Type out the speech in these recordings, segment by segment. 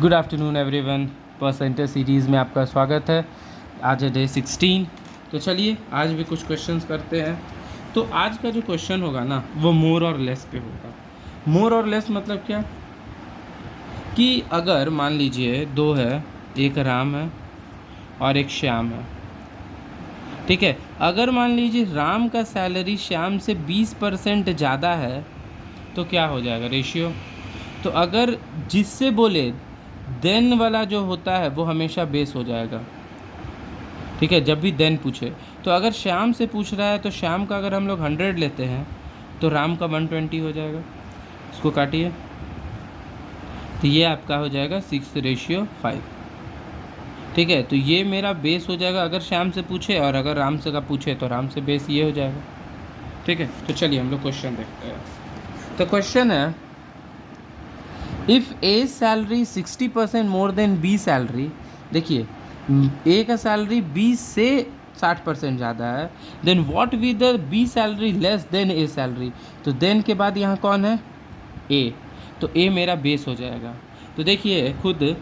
Good afternoon everyone. Percentage series में आपका स्वागत है। आज है डे 16। तो चलिए आज भी कुछ क्वेश्चंस करते हैं। तो आज का जो क्वेश्चन होगा ना वो मोर और लेस पे होगा। मोर और लेस मतलब क्या कि अगर मान लीजिए दो है, एक राम है और एक श्याम है, ठीक है। अगर मान लीजिए राम का सैलरी श्याम से 20% ज़्यादा है तो क्या हो जाएगा रेशियो। तो अगर जिससे बोले देन वाला जो होता है वो हमेशा बेस हो जाएगा, ठीक है, जब भी देन पूछे। तो अगर श्याम से पूछ रहा है तो श्याम का अगर हम लोग 100 लेते हैं तो राम का 120 हो जाएगा। इसको काटिए तो ये आपका हो जाएगा 6:5, ठीक है। तो ये मेरा बेस हो जाएगा अगर श्याम से पूछे, और अगर राम से का पूछे तो राम से बेस ये हो जाएगा, ठीक है। तो चलिए हम लोग क्वेश्चन देखते हैं। तो क्वेश्चन है, if A salary 60% more than B salary, देखिए ए का सैलरी 20 से 60% ज़्यादा है, then what we the B salary less than A salary. तो देन के बाद यहाँ कौन है, ए। तो ए मेरा बेस हो जाएगा। तो देखिए खुद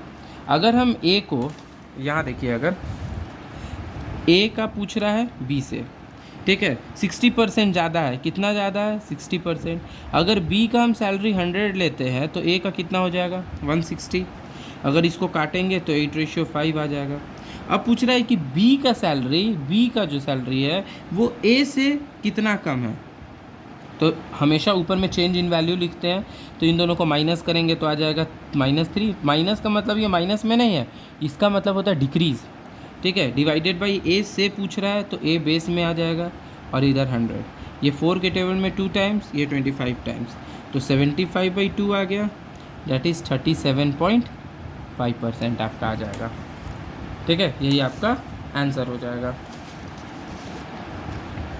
अगर हम ए को यहाँ देखिए, अगर ए का पूछ रहा है बी से, ठीक है, 60% ज़्यादा है। कितना ज़्यादा है, 60%। अगर बी का हम सैलरी 100 लेते हैं तो ए का कितना हो जाएगा, 160। अगर इसको काटेंगे तो 8:5 आ जाएगा। अब पूछ रहा है कि बी का सैलरी, बी का जो सैलरी है वो ए से कितना कम है। तो हमेशा ऊपर में चेंज इन वैल्यू लिखते हैं। तो इन दोनों को माइनस करेंगे तो आ जाएगा -3। माइनस का मतलब ये माइनस में नहीं है, इसका मतलब होता है डिक्रीज़, ठीक है। डिवाइडेड बाई ए से पूछ रहा है तो ए बेस में आ जाएगा, और इधर 100। ये 4 के टेबल में 2 टाइम्स, ये 25 टाइम्स, तो 75/2 आ गया। दैट इज़ 37.5% आपका आ जाएगा, ठीक है। यही आपका आंसर हो जाएगा।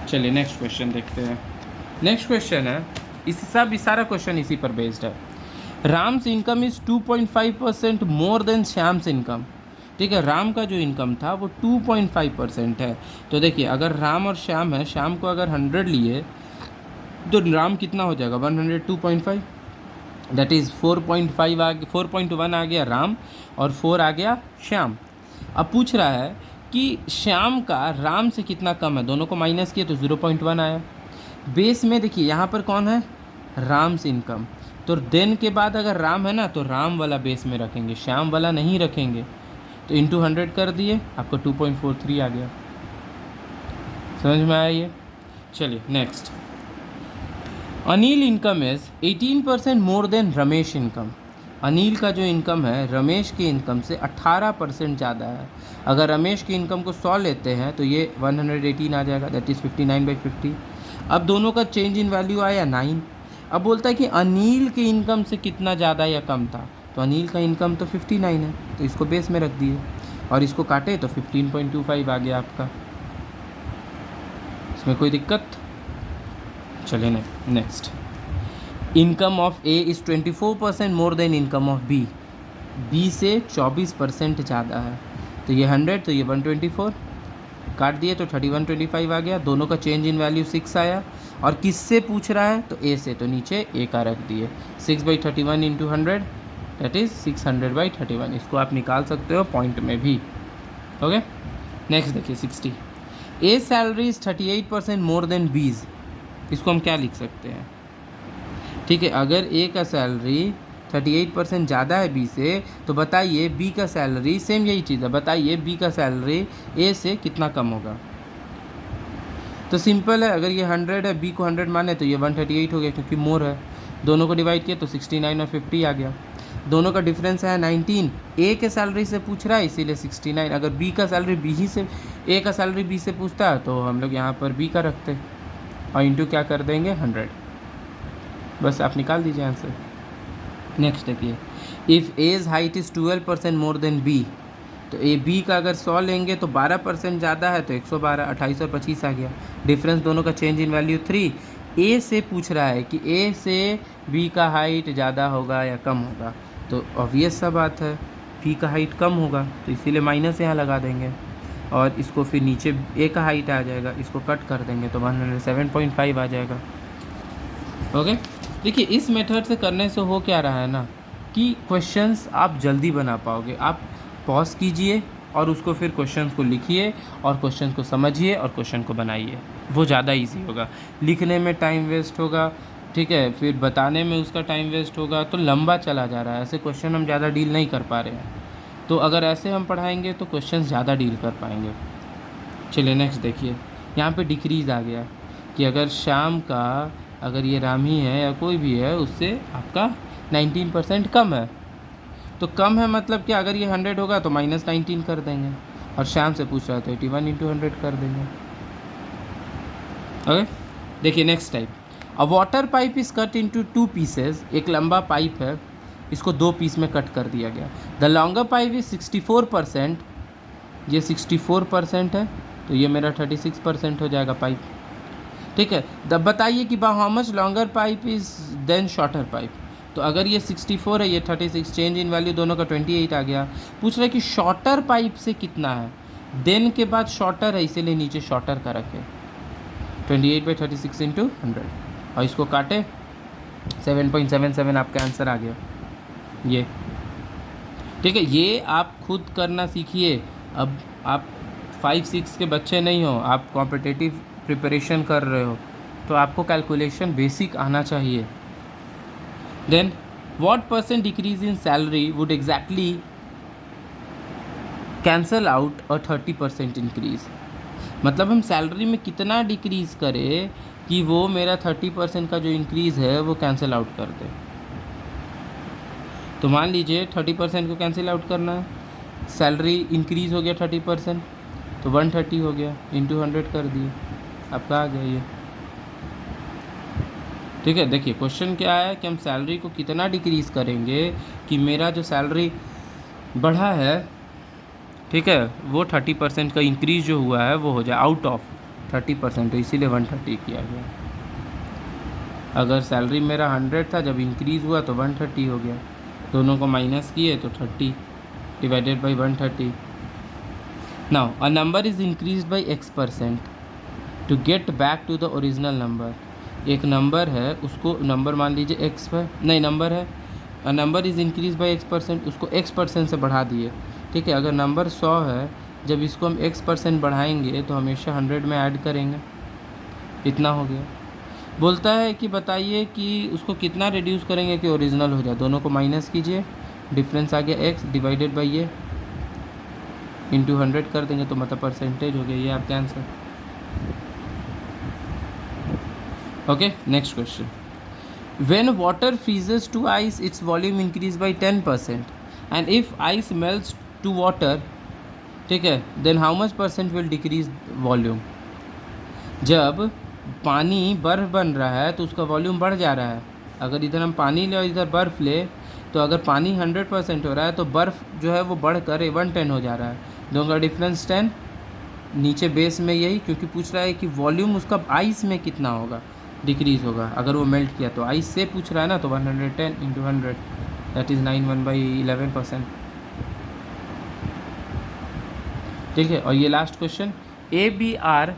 चलिए नेक्स्ट क्वेश्चन देखते हैं। नेक्स्ट क्वेश्चन है, इसी सारा क्वेश्चन इसी पर बेस्ड है। Ram's income is 2.5% more than Shyam's income, ठीक है। राम का जो इनकम था वो 2.5% है। तो देखिए अगर राम और श्याम है, श्याम को अगर 100 लिए तो राम कितना हो जाएगा, 102.5। दैट इज़ 4.1 आ गया राम और 4 आ गया श्याम। अब पूछ रहा है कि श्याम का राम से कितना कम है, दोनों को माइनस किए तो 0.1 आया। बेस में देखिए यहाँ पर कौन है, राम्स इनकम। तो देन के बाद अगर राम है ना तो राम वाला बेस में रखेंगे, श्याम वाला नहीं रखेंगे। तो इंटू 100 कर दिए, आपको 2.43 आ गया। समझ में आया ये। चलिए next, Anil income is 18% more than Ramesh income. Anil का जो इनकम है रमेश की इनकम से 18% ज़्यादा है। अगर रमेश की इनकम को 100 लेते हैं तो ये 118 आ जाएगा, दैट इज़ 59/50। अब दोनों का चेंज इन वैल्यू आया 9। अब बोलता है कि अनिल की इनकम से कितना ज़्यादा या कम था। तो अनिल का इनकम तो 59 है, तो इसको बेस में रख दिए और इसको काटे तो 15.25 आ गया आपका। इसमें कोई दिक्कत। चलिए next, income of A is 24% more than income of B. B से 24% ज़्यादा है। तो ये 100, तो ये 124 काट दिए तो 31.25 आ गया। दोनों का चेंज इन वैल्यू 6 आया। और किससे पूछ रहा है, तो ए से, तो नीचे ए का रख दिए। 6/31 इंटू 100, दैट इज़ 600/31। इसको आप निकाल सकते हो पॉइंट में भी। ओके नेक्स्ट देखिए 60, ए सैलरी इज़ 38% मोर देन बीज। इसको हम क्या लिख सकते हैं, ठीक है। अगर ए का सैलरी 38% ज़्यादा है बी से, तो बताइए बी का सैलरी, सेम यही चीज़ है, बताइए बी का सैलरी ए से कितना कम होगा। तो सिंपल है, अगर ये 100 है, बी को 100 माने तो ये 138 हो गया क्योंकि मोर है। दोनों को डिवाइड किया तो 69 और 50 आ गया। दोनों का डिफरेंस है 19। ए के सैलरी से पूछ रहा है इसीलिए 69। अगर बी का सैलरी बी ही से, ए का सैलरी बी से पूछता है तो हम लोग यहाँ पर बी का रखते और इंटू क्या कर देंगे 100। बस आप निकाल दीजिए आंसर। नेक्स्ट देखिए, if A's height is 12% more than B. तो ए बी का अगर 100 लेंगे तो 12% ज़्यादा है, तो 112, 28 और 25 आ गया। डिफरेंस दोनों का चेंज इन वैल्यू 3। ए से पूछ रहा है कि ए से बी का हाइट ज़्यादा होगा या कम होगा। तो ऑब्वियस सा बात है बी का हाइट कम होगा, तो इसीलिए माइनस यहाँ लगा देंगे और इसको फिर नीचे ए का हाइट आ जाएगा, इसको कट कर देंगे तो 107.5 आ जाएगा। ओके देखिए इस मेथड से करने से हो क्या रहा है ना कि क्वेश्चंस आप जल्दी बना पाओगे। आप पॉज कीजिए और उसको फिर क्वेश्चंस को लिखिए और क्वेश्चंस को समझिए और क्वेश्चन को बनाइए, वो ज़्यादा इजी होगा। लिखने में टाइम वेस्ट होगा, ठीक है, फिर बताने में उसका टाइम वेस्ट होगा, तो लंबा चला जा रहा है, ऐसे क्वेश्चन हम ज़्यादा डील नहीं कर पा रहे हैं। तो अगर ऐसे हम पढ़ाएंगे तो क्वेश्चन ज़्यादा डील कर पाएंगे। चलिए नेक्स्ट देखिए, यहाँ पे डिक्रीज़ आ गया कि अगर शाम का, अगर ये रामी है या कोई भी है, उससे आपका 19% कम है। तो कम है मतलब कि अगर ये 100 होगा तो -19 कर देंगे, और शाम से पूछ रहा है तो 81 × 100 कर देंगे। ओके, देखिए next type, a water pipe is cut into 2 pieces. एक लंबा पाइप है, इसको 2 पीस में कट कर दिया गया। द लॉन्गर पाइप इज 64%, ये 64% है, तो ये मेरा 36% हो जाएगा पाइप, ठीक है। तब बताइए कि how much longer pipe is than shorter pipe. तो अगर ये 64 है, ये 36, चेंज इन वैल्यू दोनों का 28 आ गया। पूछ रहा है कि शॉर्टर पाइप से कितना है, देन के बाद शॉर्टर है इसीलिए नीचे शॉर्टर का रखे, 28/36 × 100, और इसको काटे 7.77 आपका आंसर आ गया ये, ठीक है। ये आप खुद करना सीखिए। अब आप 5-6 के बच्चे नहीं हो, आप कॉम्पिटिटिव प्रिपरेशन कर रहे हो, तो आपको कैलकुलेशन बेसिक आना चाहिए। Then what % decrease in salary would exactly cancel out a 30% increase. मतलब हम सैलरी में कितना डिक्रीज़ करें कि वो मेरा 30% का जो इंक्रीज़ है वो कैंसिल आउट कर दे। तो मान लीजिए 30% को कैंसिल आउट करना है, सैलरी इंक्रीज़ हो गया 30%, तो 130 हो गया, इंटू 100 कर दिए, आपका आ गया ये, ठीक है। देखिए क्वेश्चन क्या है कि हम सैलरी को कितना डिक्रीज़ करेंगे कि मेरा जो सैलरी बढ़ा है, ठीक है, वो 30% का इंक्रीज़ जो हुआ है वो हो जाए आउट ऑफ 30%, तो इसीलिए 130 किया गया। अगर सैलरी मेरा 100 था, जब इंक्रीज़ हुआ तो 130 हो गया, दोनों को माइनस किए तो 30 divided by 130। Now a number is increase by X% to get back to the original number. एक नंबर है, उसको नंबर मान लीजिए X है, नहीं नंबर है, अ number is increase by X%, उसको X% से बढ़ा दिए, ठीक है। अगर नंबर 100 है, जब इसको हम X% बढ़ाएंगे तो हमेशा 100 में ऐड करेंगे, इतना हो गया। बोलता है कि बताइए कि उसको कितना रिड्यूस करेंगे कि ओरिजिनल हो जाए, दोनों को माइनस कीजिए, डिफरेंस आ गया X डिवाइडेड बाई ये इंटू 100 कर देंगे, तो मतलब परसेंटेज हो गया, ये आपका answer. Okay, next question, when water freezes to ice its volume increase by 10%, and if ice melts to water, ठीक है, then how much % will decrease volume. जब पानी बर्फ़ बन रहा है तो उसका वॉल्यूम बढ़ जा रहा है। अगर इधर हम पानी ले और इधर बर्फ़ ले, तो अगर पानी 100% हो रहा है तो बर्फ़ जो है वो बढ़कर 110 हो जा रहा है, दोनों का डिफरेंस 10, नीचे बेस में यही, क्योंकि पूछ रहा है कि वॉल्यूम उसका आइस में कितना होगा, डिक्रीज़ होगा अगर वो मेल्ट किया, तो आइस से पूछ रहा है ना, तो 110 × 100 दैट इज़ 91/11%, ठीक है। और ये last question, ABR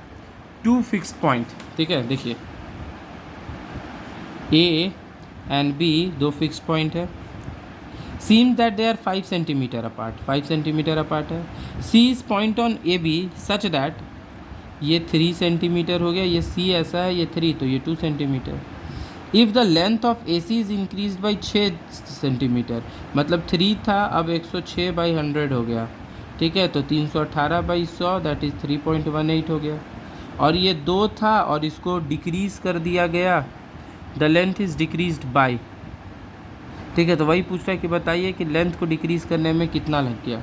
2 fix point, ठीक है। देखिए A and B 2 fix point है, seem that they are 5 centimetre apart, 5 centimetre apart है। C is point on AB such that, ये 3 सेंटीमीटर हो गया, ये C ऐसा है, ये 3, तो ये 2 centimetre. If the length of AC is increase by 6 centimetre, मतलब 3 था, अब 106/100 हो गया, ठीक है, तो 318/100 दैट इज़ 3.18 हो गया। और ये 2 था और इसको डिक्रीज़ कर दिया गया, the length is decreased bye, ठीक है। तो वही पूछ रहा है कि बताइए कि लेंथ को डिक्रीज़ करने में कितना लग गया।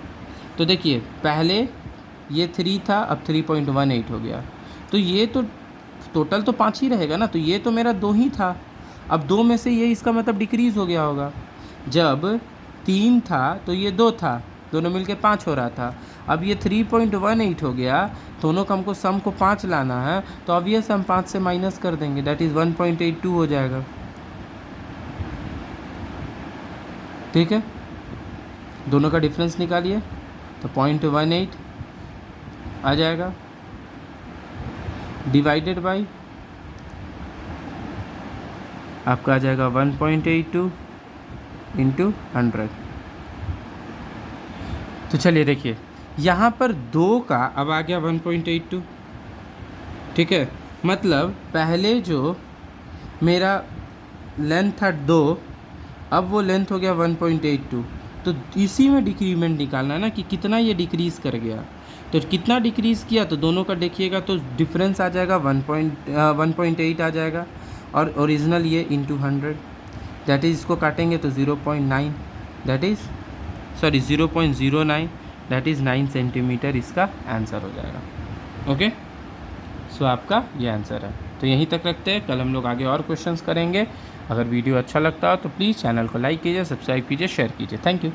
तो देखिए पहले ये 3 था, अब 3.18 हो गया, तो ये तो टोटल तो 5 ही रहेगा ना, तो ये तो मेरा 2 ही था, अब 2 में से ये इसका मतलब डिक्रीज़ हो गया होगा। जब 3 था तो ये 2 था, दोनों मिलके 5 हो रहा था, अब ये 3.18 हो गया, दोनों का हमको सम को 5 लाना है, तो ऑब्वियस हम 5 से माइनस कर देंगे, दैट इज़ 1.82 हो जाएगा, ठीक है। दोनों का डिफरेंस निकालिए, तो 0.18 आ जाएगा, डिवाइडेड बाई आपका आ जाएगा 1.82, इंटू 100। तो चलिए देखिए, यहाँ पर 2 का अब आ गया 1.82, ठीक है। मतलब पहले जो मेरा लेंथ था 2, अब वो लेंथ हो गया 1.82। तो इसी में डिक्रीमेंट निकालना है ना कि कितना ये डिक्रीज़ कर गया। तो कितना डिक्रीज़ किया, तो दोनों का देखिएगा तो डिफरेंस आ जाएगा 1.8 आ जाएगा, और ओरिजिनल ये इंटू 100, दैट इज़ इसको काटेंगे तो 0.9, that is 0.09, that is 9 centimetre इसका आंसर हो जाएगा। ओके, सो आपका ये आंसर है। तो यहीं तक रखते हैं, कल हम लोग आगे और क्वेश्चंस करेंगे। अगर वीडियो अच्छा लगता हो तो प्लीज़ चैनल को लाइक कीजिए, सब्सक्राइब कीजिए, शेयर कीजिए। Thank you.